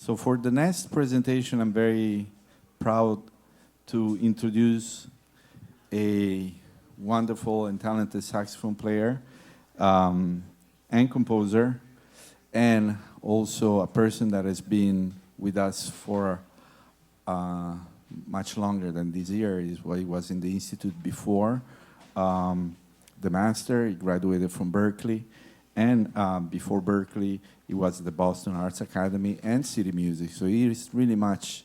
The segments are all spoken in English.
So for the next presentation, I'm very proud to introduce a wonderful and talented saxophone player and composer, and also a person that has been with us for much longer than this year. He was in the Institute before the master. He graduated from Berkeley, and before Berkeley, he was at the Boston Arts Academy and City Music. So he is really much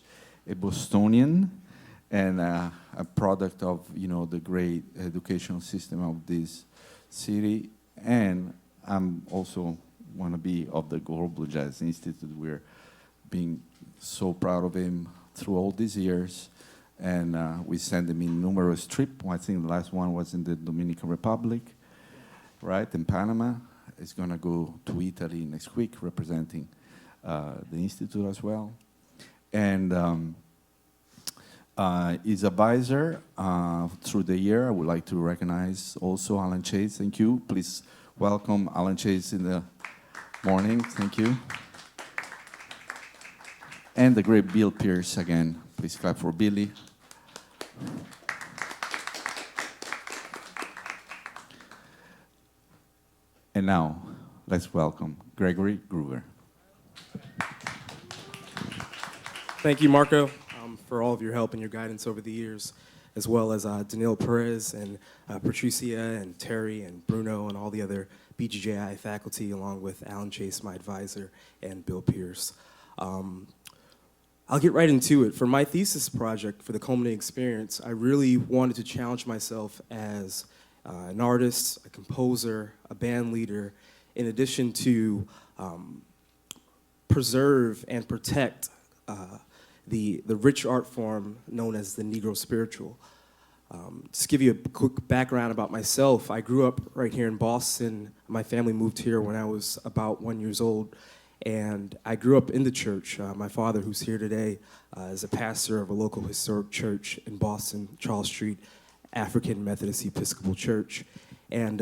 a Bostonian and a product of the great educational system of this city. And I'm also want to be of the Global Jazz Institute. We're being so proud of him through all these years. And we send him in numerous trips. I think the last one was in the Dominican Republic, right, in Panama. He's going to go to Italy next week, representing the Institute as well. And his advisor through the year, I would like to recognize also Alan Chase. Thank you. Please welcome Alan Chase in the morning. Thank you. And the great Bill Pierce again. Please clap for Billy. And now, let's welcome Gregory Gruber. Thank you, Marco, for all of your help and your guidance over the years, as well as Danilo Perez and Patricia and Terry and Bruno and all the other BGJI faculty, along with Alan Chase, my advisor, and Bill Pierce. I'll get right into it. For my thesis project for the Culminating experience, I really wanted to challenge myself as an artist, a composer, a band leader, in addition to preserve and protect the rich art form known as the Negro spiritual. Just to give you a quick background about myself, I grew up right here in Boston. My family moved here when I was about 1 year old, and I grew up in the church. My father, who's here today, is a pastor of a local historic church in Boston, Charles Street, African Methodist Episcopal Church. And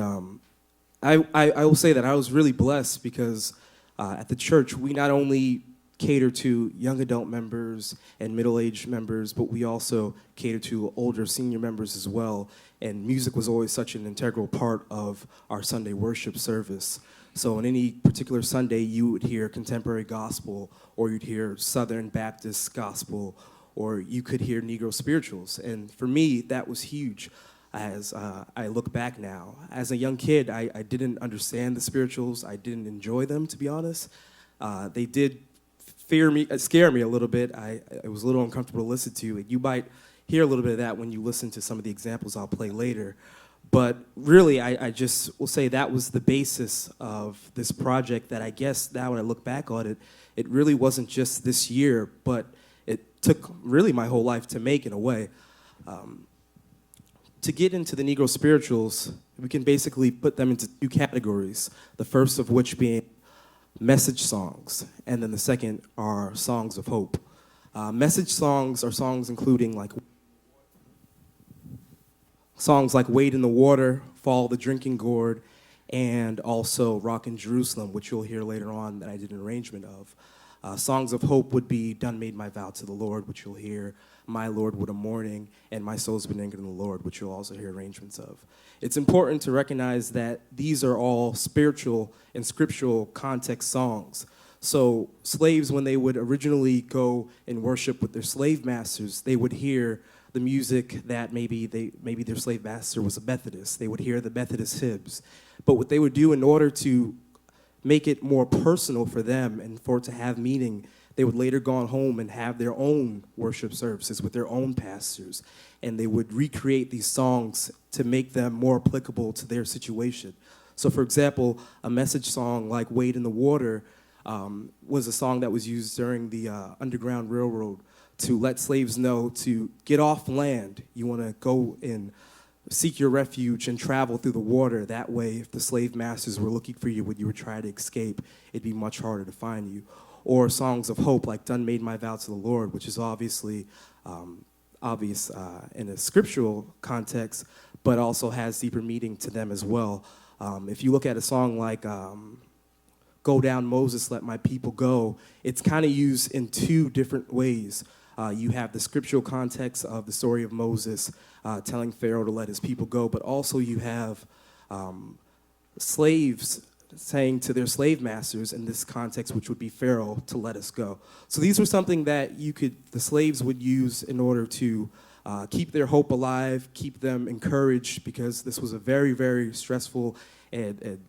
I will say that I was really blessed because at the church, we not only cater to young adult members and middle-aged members, but we also cater to older senior members as well. And music was always such an integral part of our Sunday worship service. So on any particular Sunday, you would hear contemporary gospel, or you'd hear Southern Baptist gospel, or you could hear Negro spirituals. And for me, that was huge as I look back now. As a young kid, I didn't understand the spirituals. I didn't enjoy them, to be honest. They did scare me a little bit. It was a little uncomfortable to listen to. You might hear a little bit of that when you listen to some of the examples I'll play later. But really, I just will say that was the basis of this project that I guess now when I look back on it, it really wasn't just this year, but it took really my whole life to make in a way. To get into the Negro spirituals, we can basically put them into two categories, the first of which being message songs, and then the second are songs of hope. Message songs are songs including songs like Wade in the Water, Fall the Drinking Gourd, and also Rockin' Jerusalem, which you'll hear later on that I did an arrangement of. Songs of hope would be Done Made My Vow to the Lord, which you'll hear, My Lord What a Morning, and My Soul's Been Anchored in the Lord, which you'll also hear arrangements of. It's important to recognize that these are all spiritual and scriptural context songs. So slaves, when they would originally go and worship with their slave masters, they would hear the music that maybe their slave master was a Methodist. They would hear the Methodist hymns. But what they would do in order to make it more personal for them and for it to have meaning, they would later go on home and have their own worship services with their own pastors. And they would recreate these songs to make them more applicable to their situation. So for example, a message song like Wade in the Water was a song that was used during the Underground Railroad to let slaves know to get off land. You want to go and seek your refuge and travel through the water. That way, if the slave masters were looking for you when you were trying to escape, it'd be much harder to find you. Or songs of hope like Done Made My Vow to the Lord, which is obviously obvious in a scriptural context, but also has deeper meaning to them as well. If you look at a song like "Go down, Moses, let my people go," it's kind of used in two different ways. You have the scriptural context of the story of Moses telling Pharaoh to let his people go, but also you have slaves saying to their slave masters in this context, which would be Pharaoh, to let us go. So these were something that the slaves would use in order to keep their hope alive, keep them encouraged, because this was a very, very stressful and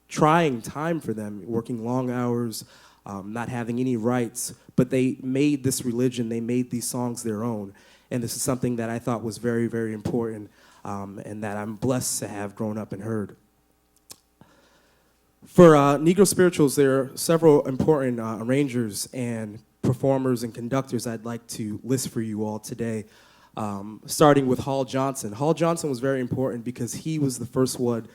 trying time for them, working long hours, not having any rights. But they made this religion, they made these songs their own. And this is something that I thought was very, very important, and that I'm blessed to have grown up and heard. For Negro spirituals, there are several important arrangers and performers and conductors I'd like to list for you all today, starting with Hall Johnson. Hall Johnson was very important because he was the first one,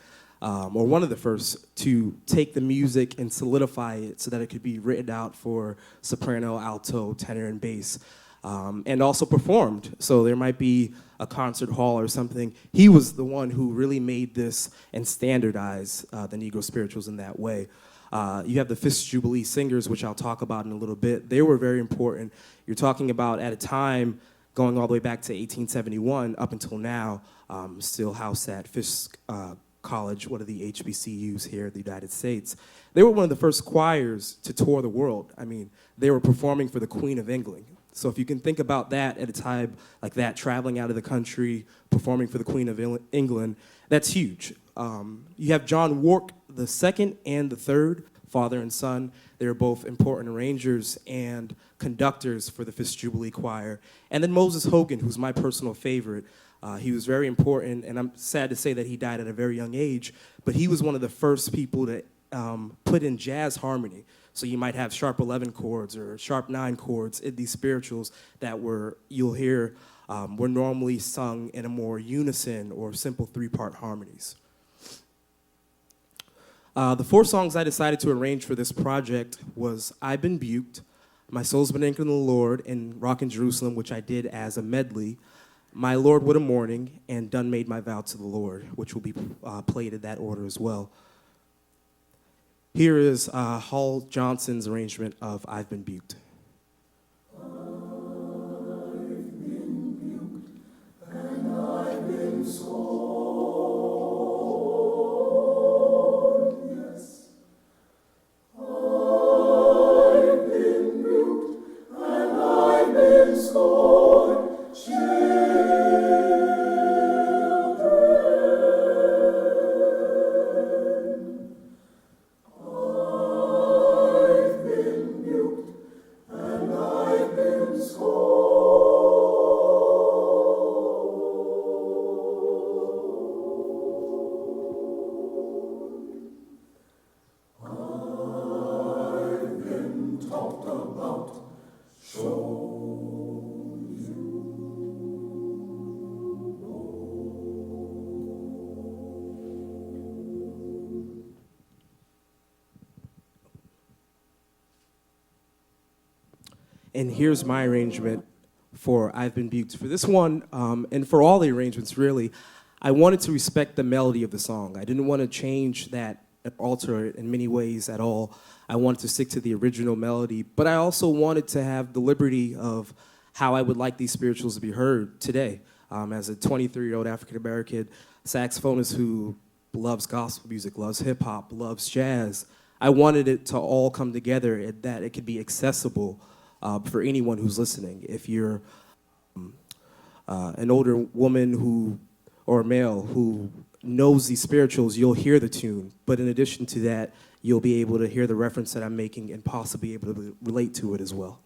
or one of the first, to take the music and solidify it so that it could be written out for soprano, alto, tenor, and bass. And also performed. So there might be a concert hall or something. He was the one who really made this and standardized the Negro spirituals in that way. You have the Fisk Jubilee Singers, which I'll talk about in a little bit. They were very important. You're talking about at a time going all the way back to 1871 up until now, still housed at Fisk College, one of the HBCUs here in the United States. They were one of the first choirs to tour the world. I mean, they were performing for the Queen of England. So if you can think about that at a time like that, traveling out of the country, performing for the Queen of England, that's huge. You have John Wark the second and the third, father and son. They were both important arrangers and conductors for the Fisk Jubilee Choir. And then Moses Hogan, who's my personal favorite. He was very important, and I'm sad to say that he died at a very young age, but he was one of the first people to put in jazz harmony. So you might have sharp 11 chords or sharp 9 chords in these spirituals that you'll hear were normally sung in a more unison or simple 3-part harmonies. The 4 songs I decided to arrange for this project was "I've Been Buked," "My Soul's Been Anchored in the Lord," and "Rockin' Jerusalem," which I did as a medley, "My Lord, What a Morning," and "Done Made My Vow to the Lord," which will be played in that order as well. Here is Hall Johnson's arrangement of "I've Been Buked." And here's my arrangement for "I've Been Buked." For this one, and for all the arrangements really, I wanted to respect the melody of the song. I didn't want to change that, alter it in many ways at all. I wanted to stick to the original melody, but I also wanted to have the liberty of how I would like these spirituals to be heard today. As a 23-year-old African-American saxophonist who loves gospel music, loves hip-hop, loves jazz, I wanted it to all come together and that it could be accessible for anyone who's listening. If you're an older woman or a male who knows these spirituals, you'll hear the tune. But in addition to that, you'll be able to hear the reference that I'm making and possibly able to relate to it as well.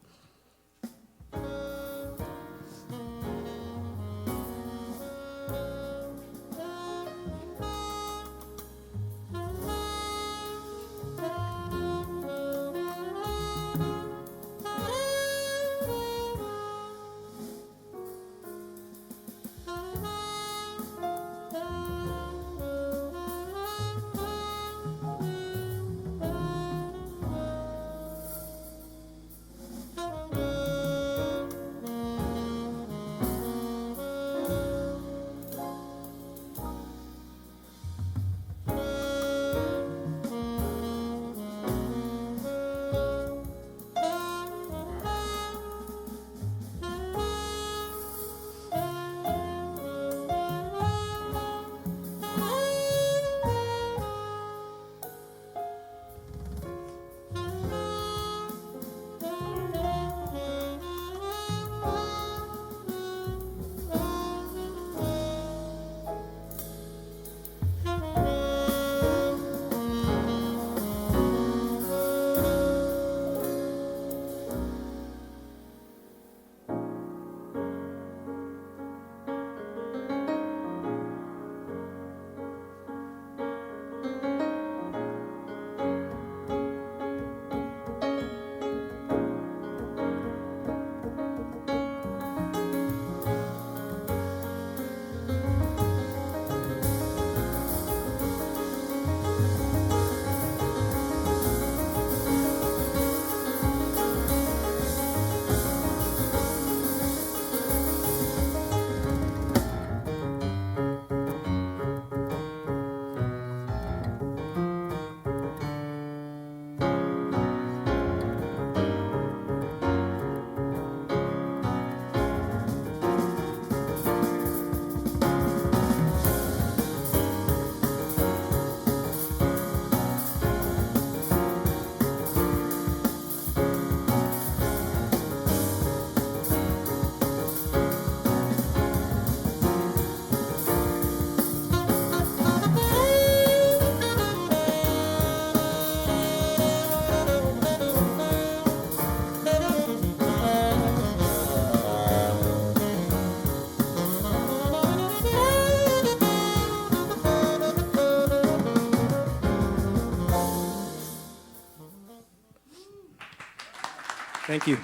Thank you.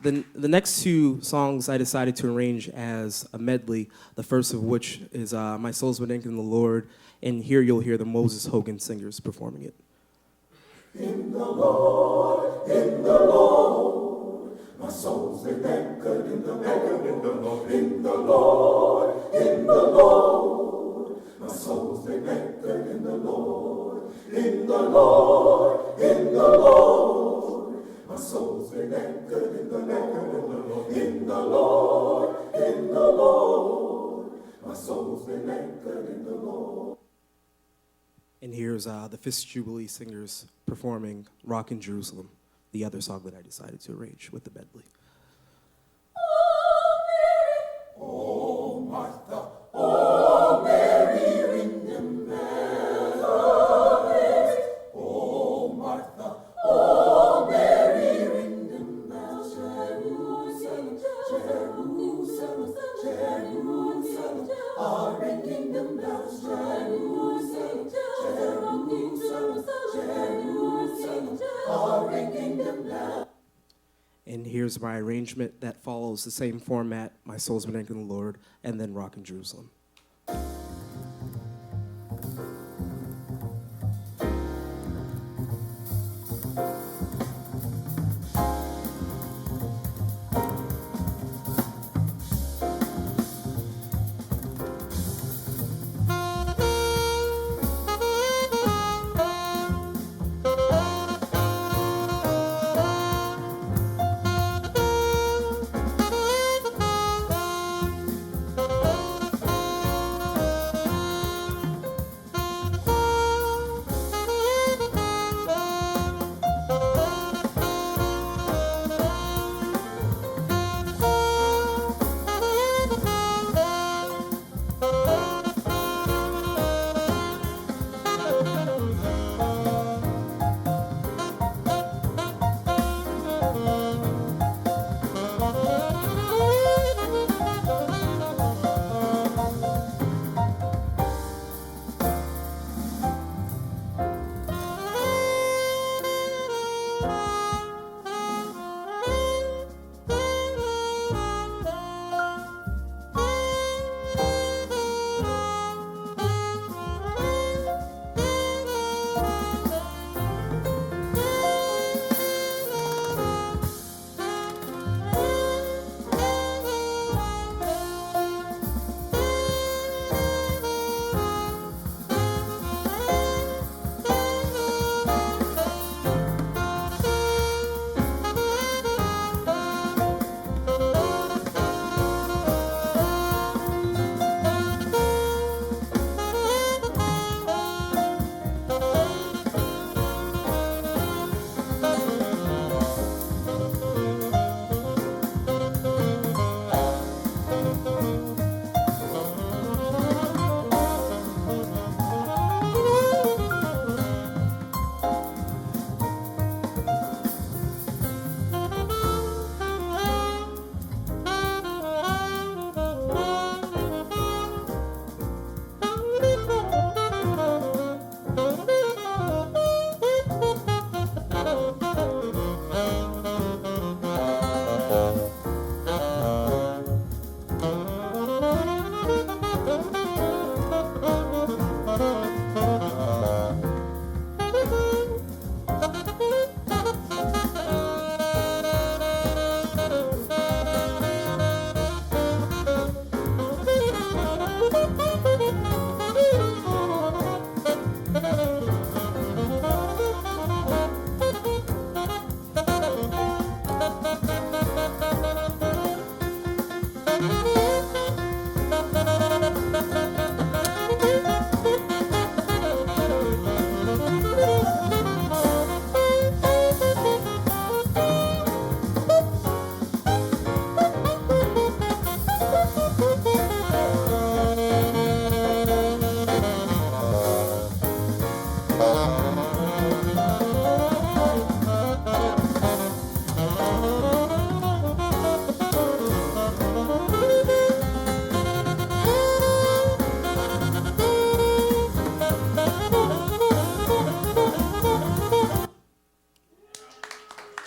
The next two songs I decided to arrange as a medley, the first of which is My Soul's Been Anchored in the Lord, and here you'll hear the Moses Hogan Singers performing it. In the Lord, my soul's been anchored in the Lord, in the Lord, my soul's been anchored in the Lord, in the Lord, my soul's been anchored in the Lord, in the Lord, my soul's been anchored in the Lord. And here's the Fifth Jubilee Singers performing Rockin' Jerusalem, the other song that I decided to arrange with the medley. Oh, Martha, oh, Mary, ring them bells. Oh, Martha, oh, Mary, ring them bells. Jerusalem, Jerusalem, Jerusalem, are ringing them bells. Jerusalem, Jerusalem, Jerusalem, are ringing them bells. And here's my arrangement that follows the same format, My Soul's Been Anchored in the Lord, and then Rockin' Jerusalem.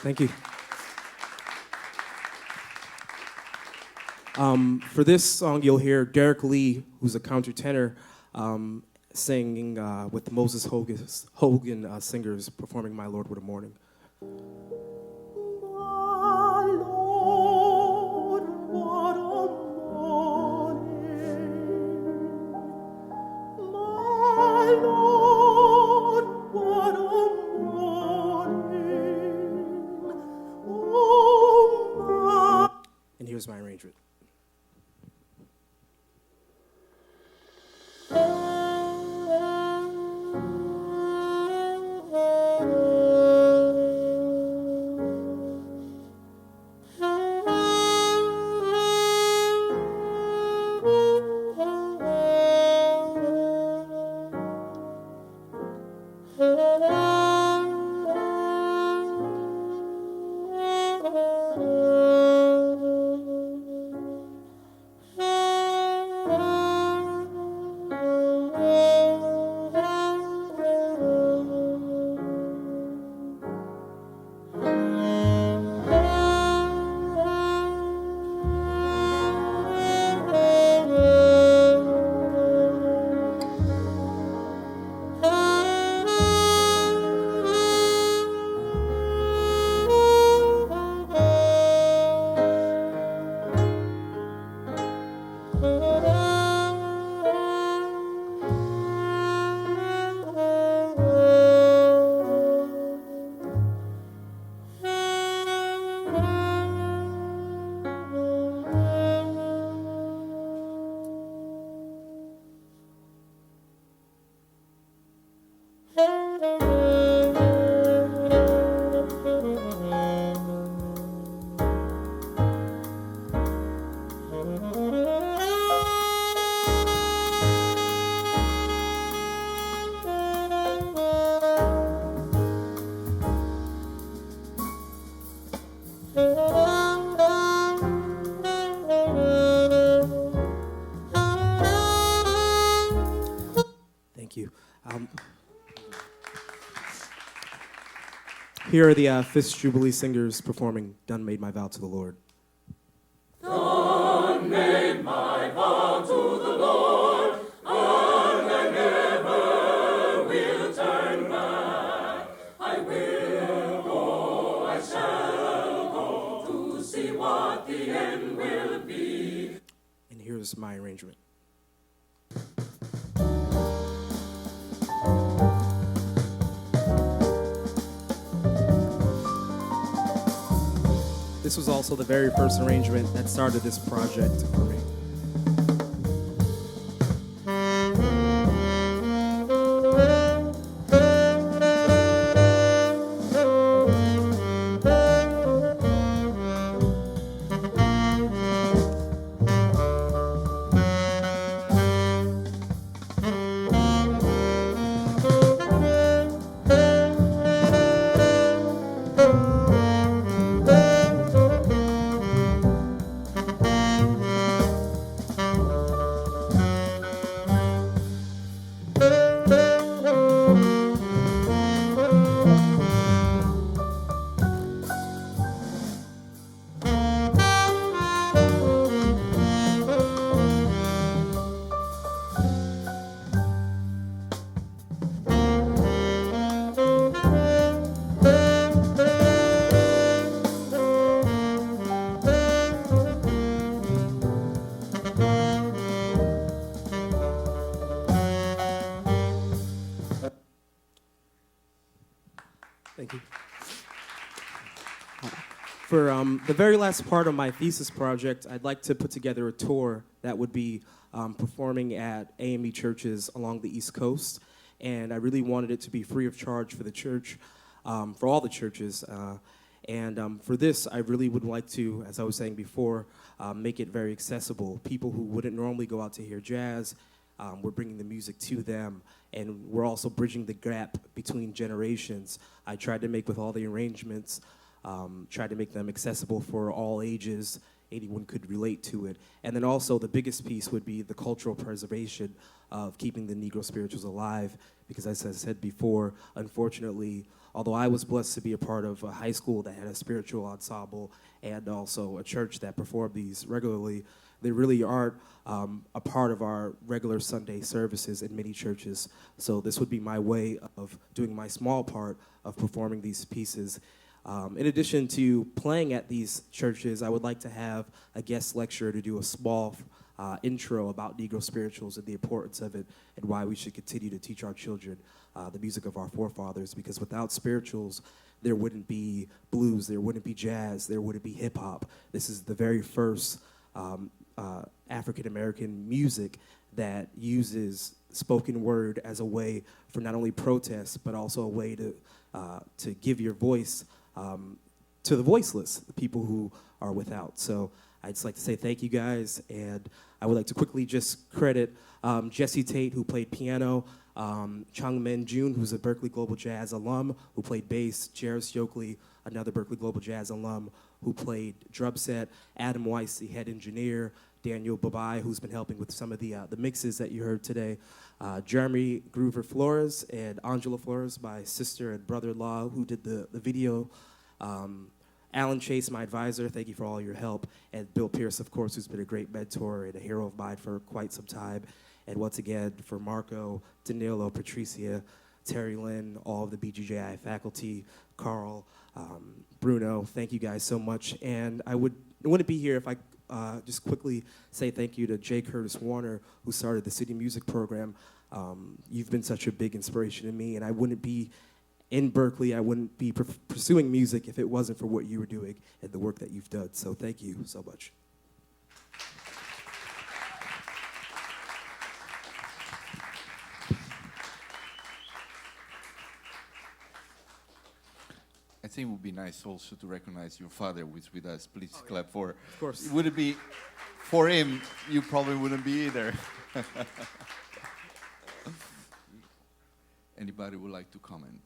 Thank you. For this song, you'll hear Derek Lee, who's a countertenor, singing with Moses Hogan singers performing My Lord What a Morning. My Lord, what a morning. My Lord, what a morning. Oh, my. And here's my arrangement. Thank you. Here are the Fifth Jubilee singers performing Done Made My Vow to the Lord. Done made my vow to the Lord, and I never will turn back. I will go, I shall go, to see what the end will be. And here's my arrangement. This was also the very first arrangement that started this project for me. Thank you. For the very last part of my thesis project, I'd like to put together a tour that would be performing at AME churches along the East Coast. And I really wanted it to be free of charge for the church, for all the churches. For this, I really would like to, as I was saying before, make it very accessible. People who wouldn't normally go out to hear jazz, we're bringing the music to them. And we're also bridging the gap between generations. I tried to make, with all the arrangements, tried to make them accessible for all ages. Anyone could relate to it. And then also the biggest piece would be the cultural preservation of keeping the Negro spirituals alive. Because as I said before, unfortunately, although I was blessed to be a part of a high school that had a spiritual ensemble and also a church that performed these regularly, they really aren't a part of our regular Sunday services in many churches. So this would be my way of doing my small part of performing these pieces. In addition to playing at these churches, I would like to have a guest lecturer to do a small intro about Negro spirituals and the importance of it and why we should continue to teach our children the music of our forefathers, because without spirituals, there wouldn't be blues, there wouldn't be jazz, there wouldn't be hip hop. This is the very first African-American music that uses spoken word as a way for not only protest, but also a way to give your voice to the voiceless, the people who are without. So I'd just like to say thank you guys, and I would like to quickly just credit Jesse Tate, who played piano, Chung Min Jun, who's a Berklee Global Jazz alum, who played bass, Jairus Yoakley, another Berklee Global Jazz alum, who played drum set, Adam Weiss, the head engineer, Daniel Babai, who's been helping with some of the mixes that you heard today, Jeremy Groover Flores, and Angela Flores, my sister and brother-in-law, who did the video, Alan Chase, my advisor, thank you for all your help, and Bill Pierce, of course, who's been a great mentor and a hero of mine for quite some time, and once again, for Marco, Danilo, Patricia, Terry Lynn, all of the BGJI faculty, Carl, Bruno, thank you guys so much, and I wouldn't be here if I just quickly say thank you to J. Curtis Warner, who started the City Music Program. You've been such a big inspiration to me, and I wouldn't be in Berklee, I wouldn't be pursuing music if it wasn't for what you were doing and the work that you've done. So thank you so much. I think it would be nice also to recognize your father who is with us. Please clap for. Of course. Would it be for him? You probably wouldn't be either. Anybody would like to comment?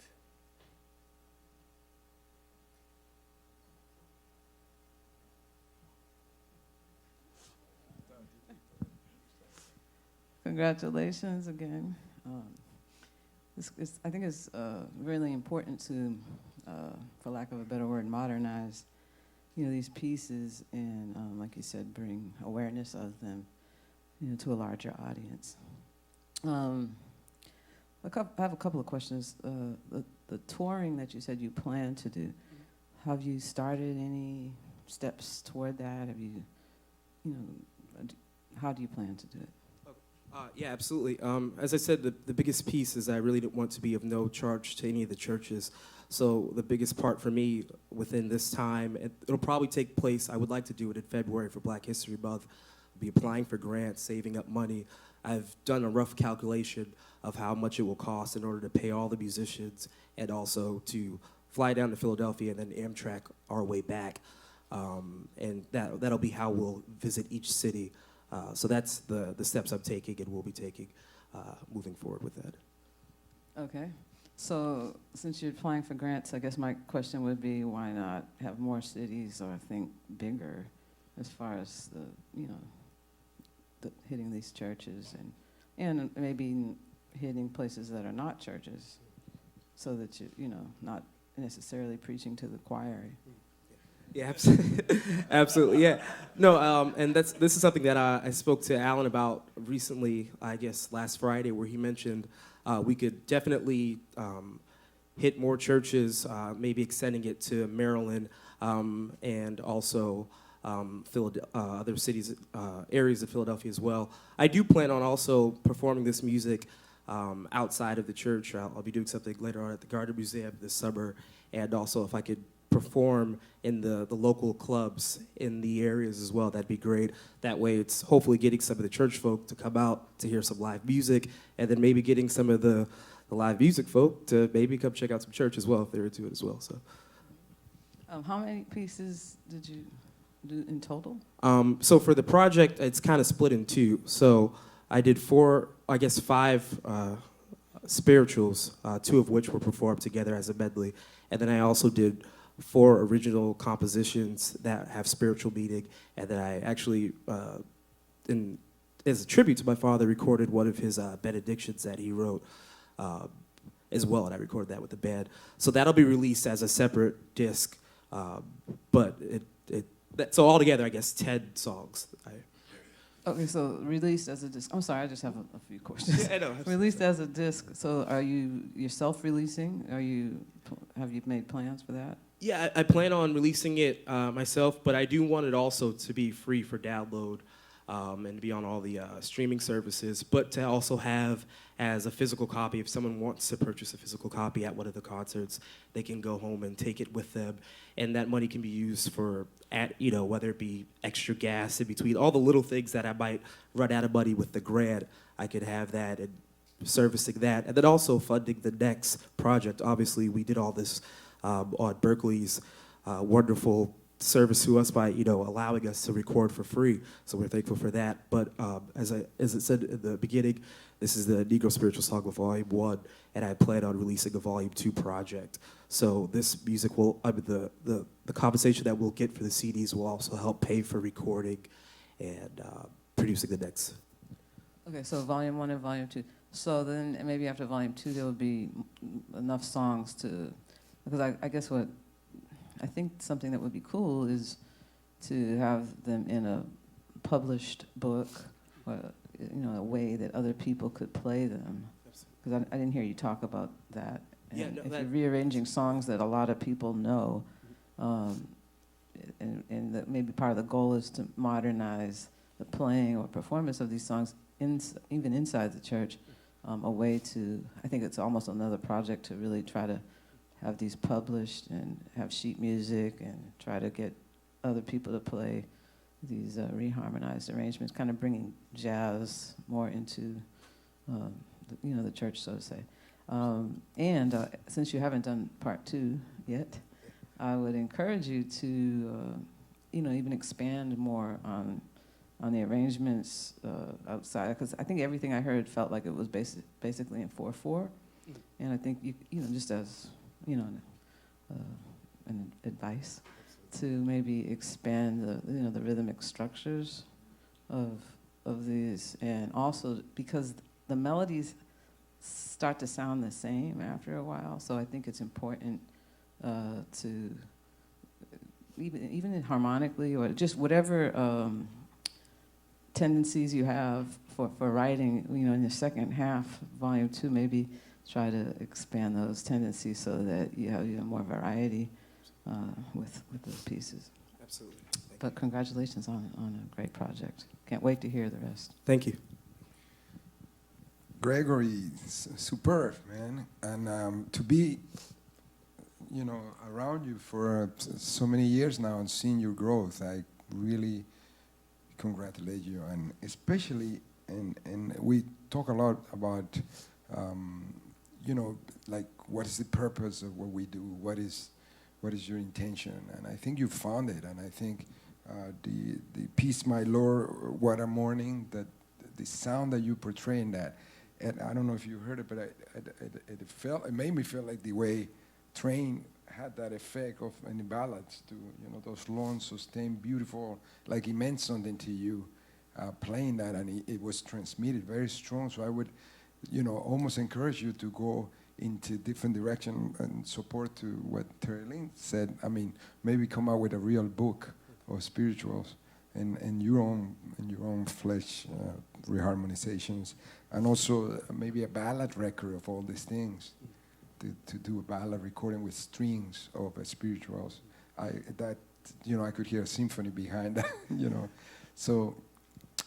Congratulations again. I think it's really important to, for lack of a better word, modernize, these pieces and, like you said, bring awareness of them, to a larger audience. I have a couple of questions. The touring that you said you plan to do, have you started any steps toward that? Have you, how do you plan to do it? Yeah, absolutely. As I said, the biggest piece is I really didn't want to be of no charge to any of the churches. So the biggest part for me within this time, it'll probably take place, I would like to do it in February for Black History Month, be applying for grants, saving up money. I've done a rough calculation of how much it will cost in order to pay all the musicians and also to fly down to Philadelphia and then Amtrak our way back. And that'll be how we'll visit each city. So that's the steps I'm taking and will be taking moving forward with that. Okay. So since you're applying for grants, I guess my question would be, why not have more cities or think bigger as far as hitting these churches and maybe hitting places that are not churches so that you're not necessarily preaching to the choir. Yeah, absolutely. Yeah, no, and this is something that I spoke to Alan about recently. I guess last Friday, where he mentioned we could definitely hit more churches, maybe extending it to Maryland and also other cities, areas of Philadelphia as well. I do plan on also performing this music outside of the church. I'll be doing something later on at the Gardner Museum this summer, and also if I could perform in the local clubs in the areas as well, that'd be great. That way it's hopefully getting some of the church folk to come out to hear some live music, and then maybe getting some of the live music folk to maybe come check out some church as well if they're into it as well. So, how many pieces did you do in total? So for the project, it's kind of split in two. So I did five spirituals, two of which were performed together as a medley, and then I also did 4 original compositions that have spiritual meaning, and then I actually, as a tribute to my father, recorded one of his benedictions that he wrote. as well, and I recorded that with the band. So that'll be released as a separate disc, but so altogether, I guess 10 songs. Okay, so released as a disc. I'm sorry, I just have a few questions. Yeah, I know. Released as a disc. So are you self-releasing? Have you made plans for that? Yeah, I plan on releasing it myself, but I do want it also to be free for download and to be on all the streaming services, but to also have as a physical copy. If someone wants to purchase a physical copy at one of the concerts, they can go home and take it with them, and that money can be used for, whether it be extra gas in between, all the little things that I might run out of money with the grant, I could have that and servicing that, and then also funding the next project. Obviously, we did all this on Berklee's wonderful service to us by allowing us to record for free. So we're thankful for that. But as it said in the beginning, this is the Negro Spiritual Songbook Volume 1, and I plan on releasing a Volume 2 project. So this music will, the compensation that we'll get for the CDs will also help pay for recording and producing the next. Okay, so Volume 1 and Volume 2. So then maybe after Volume 2 there will be enough songs to, because I guess I think something that would be cool is to have them in a published book, or a way that other people could play them. Because I didn't hear you talk about that. And Yeah, no, if that- you're rearranging songs that a lot of people know, and that maybe part of the goal is to modernize the playing or performance of these songs, even inside the church, a way to, I think it's almost another project to really try to have these published and have sheet music and try to get other people to play these reharmonized arrangements, kind of bringing jazz more into the church, so to say. And since you haven't done part 2 yet, I would encourage you to, even expand more on the arrangements outside, because I think everything I heard felt like it was basically in 4/4, and I think just as an advice to maybe expand the rhythmic structures of these, and also because the melodies start to sound the same after a while, so I think it's important to even harmonically or just whatever tendencies you have for writing, in the second half, Volume 2, maybe try to expand those tendencies so that you have even more variety with those pieces. Absolutely. But congratulations on a great project. Can't wait to hear the rest. Thank you. Gregory, superb, man. And to be, around you for so many years now and seeing your growth, I really congratulate you. And especially, and we talk a lot about, like what is the purpose of what we do? What is your intention? And I think you found it. And I think the piece, My Lord, What a Morning, that the sound that you portray in that, and I don't know if you heard it, but it made me feel like the way Train had that effect of any ballads to, those long, sustained, beautiful, like it meant something to you, playing that, and it was transmitted very strong. So I would, almost encourage you to go into different direction and support to what Terry Lynn said. I mean, maybe come out with a real book of spirituals and your own flesh reharmonizations, and also maybe a ballad record of all these things. To do a ballad recording with strings of spirituals, I could hear a symphony behind that, So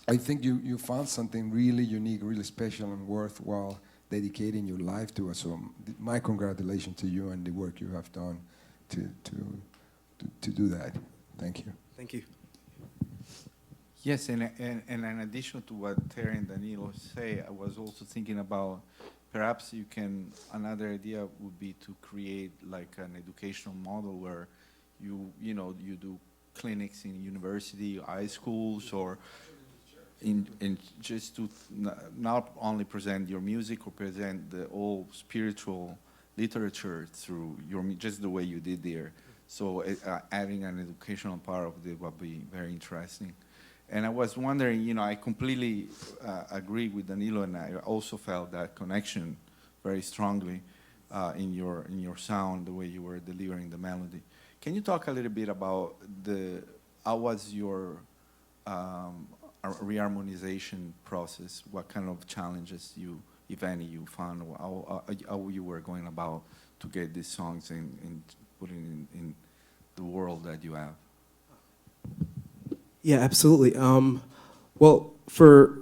I think you found something really unique, really special, and worthwhile dedicating your life to us. So my congratulations to you and the work you have done to do that. Thank you. Thank you. Yes, and in addition to what Terry and Danilo say, I was also thinking about perhaps another idea would be to create like an educational model where you do clinics in university, high schools, or in just to not only present your music or present the whole spiritual literature through just the way you did there. So adding an educational part of it would be very interesting. And I was wondering, I completely agree with Danilo, and I also felt that connection very strongly. in your sound, the way you were delivering the melody. Can you talk a little bit about how was your reharmonization process? What kind of challenges if any, you found? How you were going about to get these songs and putting in the world that you have? Yeah, absolutely. Well, for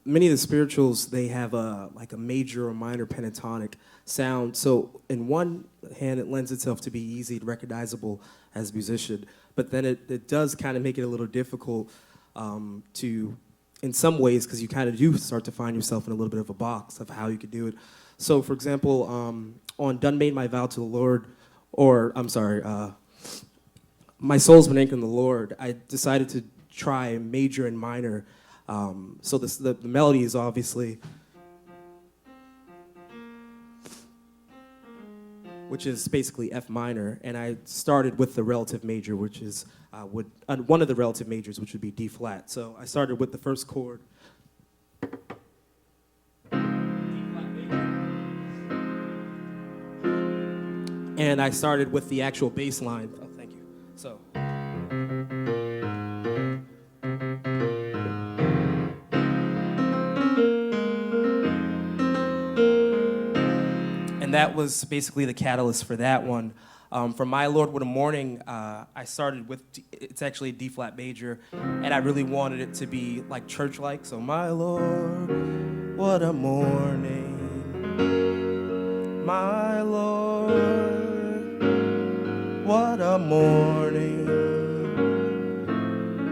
many of the spirituals, they have like a major or minor pentatonic sound. So in one hand, it lends itself to be easy and recognizable as a musician, but then it does kind of make it a little difficult to, in some ways, because you kind of do start to find yourself in a little bit of a box of how you could do it. So, for example, on "Done Made My Vow to the Lord," or I'm sorry, "My Soul's Been Anchored in the Lord," I decided to try major and minor. So the melody is obviously, which is basically F minor, and I started with the relative major, which is one of the relative majors, which would be D flat. So I started with the first chord, D flat major, and I started with the actual bass line. Oh, thank you. So. And that was basically the catalyst for that one. For My Lord, What a Morning, I started with, it's actually a D flat major, and I really wanted it to be like church-like. So, my Lord, what a morning. My Lord, what a morning.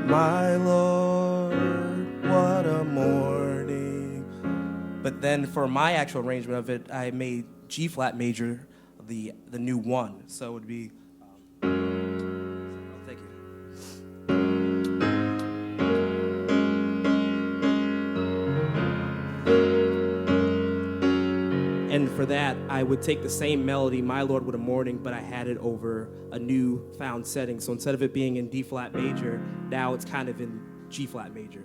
My Lord, what a morning. But then for my actual arrangement of it, I made G flat major the new one. So it would be. Thank you. And for that, I would take the same melody, My Lord, What a Morning, but I had it over a new found setting. So instead of it being in D flat major, now it's kind of in G flat major.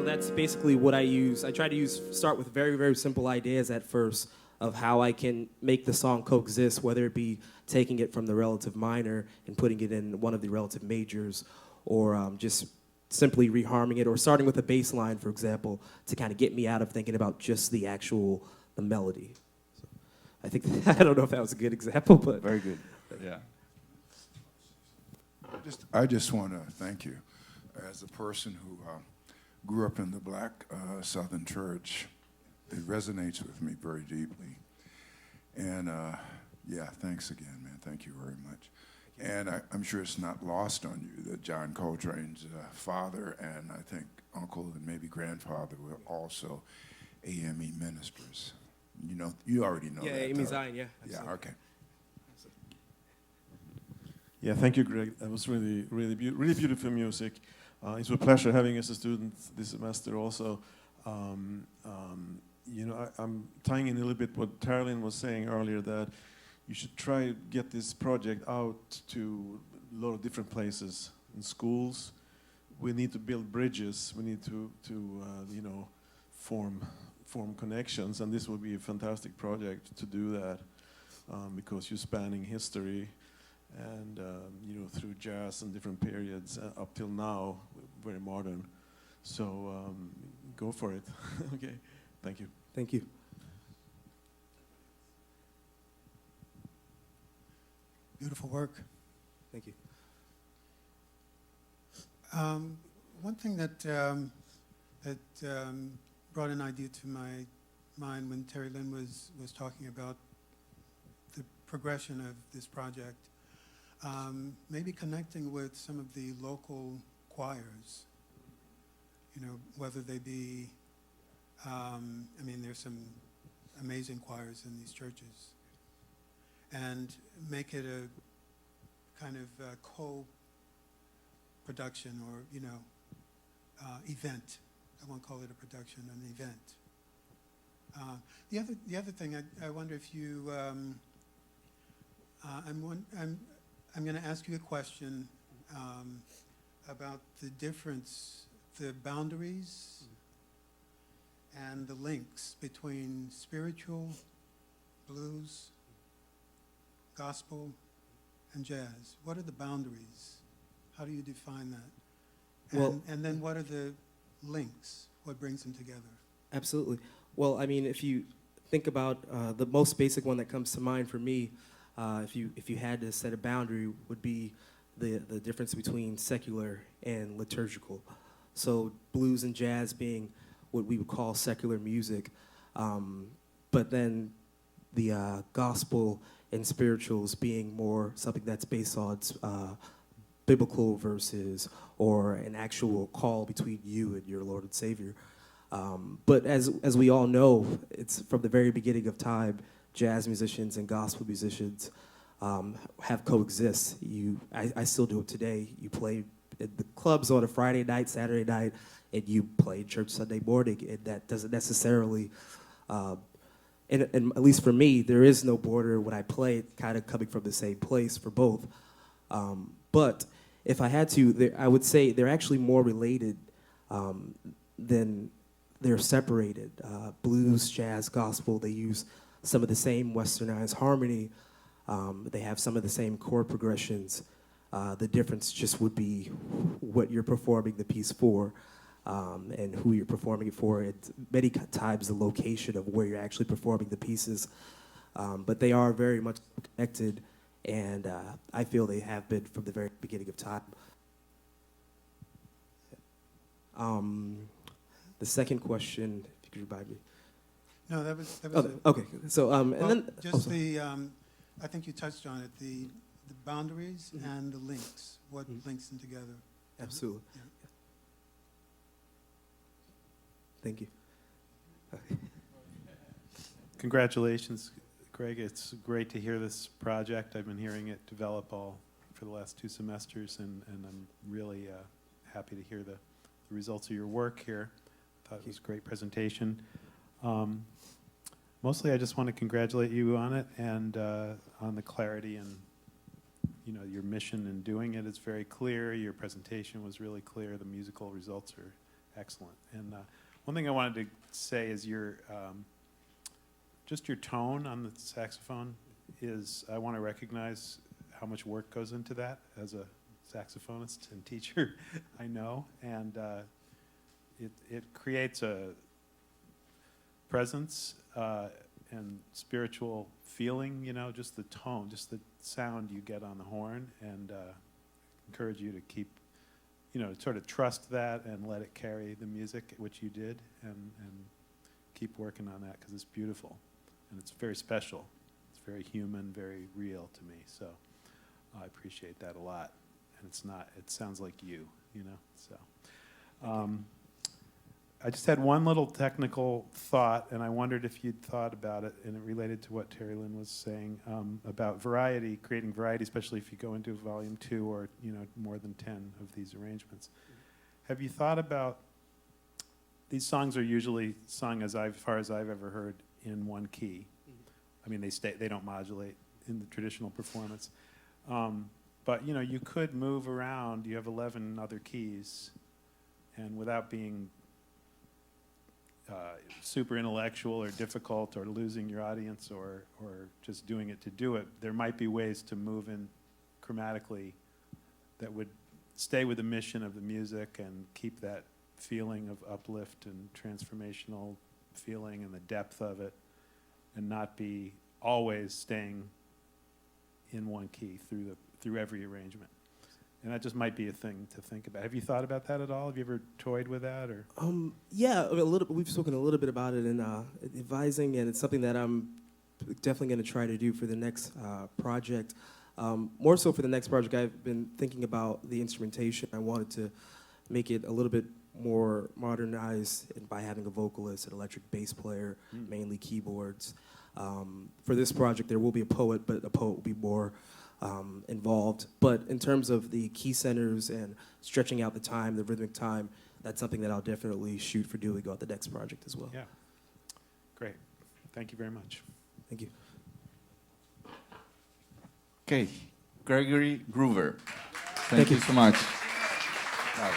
That's basically what I use. I try to start with very, very simple ideas at first of how I can make the song coexist, whether it be taking it from the relative minor and putting it in one of the relative majors, or just simply reharming it, or starting with a bass line, for example, to kind of get me out of thinking about just the melody. So I think, I don't know if that was a good example, but. Very good, yeah. I just want to thank you as a person who grew up in the Black Southern Church. It resonates with me very deeply. And yeah, thanks again, man. Thank you very much. And I'm sure it's not lost on you that John Coltrane's father and I think uncle and maybe grandfather were also AME ministers. You know, you already know that. Yeah, Amy Zion, yeah. Yeah, okay. Yeah, thank you, Greg. That was really beautiful music. It's a pleasure having you as a student this semester also. You know, I'm tying in a little bit what Tarlin was saying earlier, that you should try to get this project out to a lot of different places, in schools. We need to build bridges. We need to you know, form connections, and this will be a fantastic project to do that, because you're spanning history and you know, through jazz and different periods up till now, very modern. So go for it. Okay, thank you. Thank you. Beautiful work. Thank you. One thing that brought an idea to my mind when Terry Lynn was talking about the progression of this project, maybe connecting with some of the local choirs, you know, whether they be, I mean, there's some amazing choirs in these churches, and make it a kind of co-production or, you know, event. I won't call it a production, an event. The other thing, I wonder if you, I'm going to ask you a question about the difference the boundaries and the links between spiritual, blues, gospel, and jazz. What are the boundaries? How do you define that? Well- And then what are the links? What brings them together? Absolutely. Well, I mean, if you think about the most basic one that comes to mind for me, if you had to set a boundary, would be the difference between secular and liturgical. So blues and jazz being what we would call secular music, but then the gospel and spirituals being more something that's based on biblical verses or an actual call between you and your Lord and Savior. But as we all know, it's from the very beginning of time, jazz musicians and gospel musicians have coexist. I still do it today. You play at the clubs on a Friday night, Saturday night, and you play church Sunday morning, and that doesn't necessarily, and at least for me, there is no border when I play, kind of coming from the same place for both. But if I had to, I would say they're actually more related than they're separated. Blues, jazz, gospel, they use some of the same westernized harmony. They have some of the same chord progressions. The difference just would be what you're performing the piece for and who you're performing it for. And many times the location of where you're actually performing the pieces. But they are very much connected, and I feel they have been from the very beginning of time. The second question, if you could remind me. No, that was Oh, okay, so, and well, then. just I think you touched on it, the boundaries and the links, what links them together. Absolutely. Yeah. Thank you. Congratulations, Greg. It's great to hear this project. I've been hearing it develop all for the last 2 semesters, and I'm really happy to hear the results of your work here. I thought it was a great presentation. Mostly I just want to congratulate you on it and on the clarity and your mission in doing it is very clear. Your presentation was really clear. The musical results are excellent. And one thing I wanted to say is just your tone on the saxophone is, I want to recognize how much work goes into that as a saxophonist and teacher, I know. And it creates a presence and spiritual feeling, just the tone, just the sound you get on the horn, and encourage you to keep, sort of trust that and let it carry the music, which you did, and keep working on that because it's beautiful and it's very special. It's very human, very real to me. So I appreciate that a lot. And it sounds like you, so. I just had one little technical thought, and I wondered if you'd thought about it, and it related to what Terry Lynn was saying about variety, creating variety, especially if you go into volume 2 or more than 10 of these arrangements. Have you thought about, these songs are usually sung, as far as I've ever heard, in one key. I mean, they don't modulate in the traditional performance. But you could move around. You have 11 other keys, and without being super intellectual or difficult or losing your audience or just doing it to do it, there might be ways to move in chromatically that would stay with the mission of the music and keep that feeling of uplift and transformational feeling and the depth of it, and not be always staying in one key through every arrangement. And that just might be a thing to think about. Have you thought about that at all? Have you ever toyed with that, or? Yeah, a little. We've spoken a little bit about it in advising, and it's something that I'm definitely going to try to do for the next project. More so for the next project, I've been thinking about the instrumentation. I wanted to make it a little bit more modernized by having a vocalist, an electric bass player, mainly keyboards. For this project, there will be a poet, but the poet will be more involved. But in terms of the key centers and stretching out the time, the rhythmic time, that's something that I'll definitely shoot for doing on the next project as well. Yeah. Great. Thank you very much. Thank you. Okay, Gregory Groover. Thank you so much. Wow.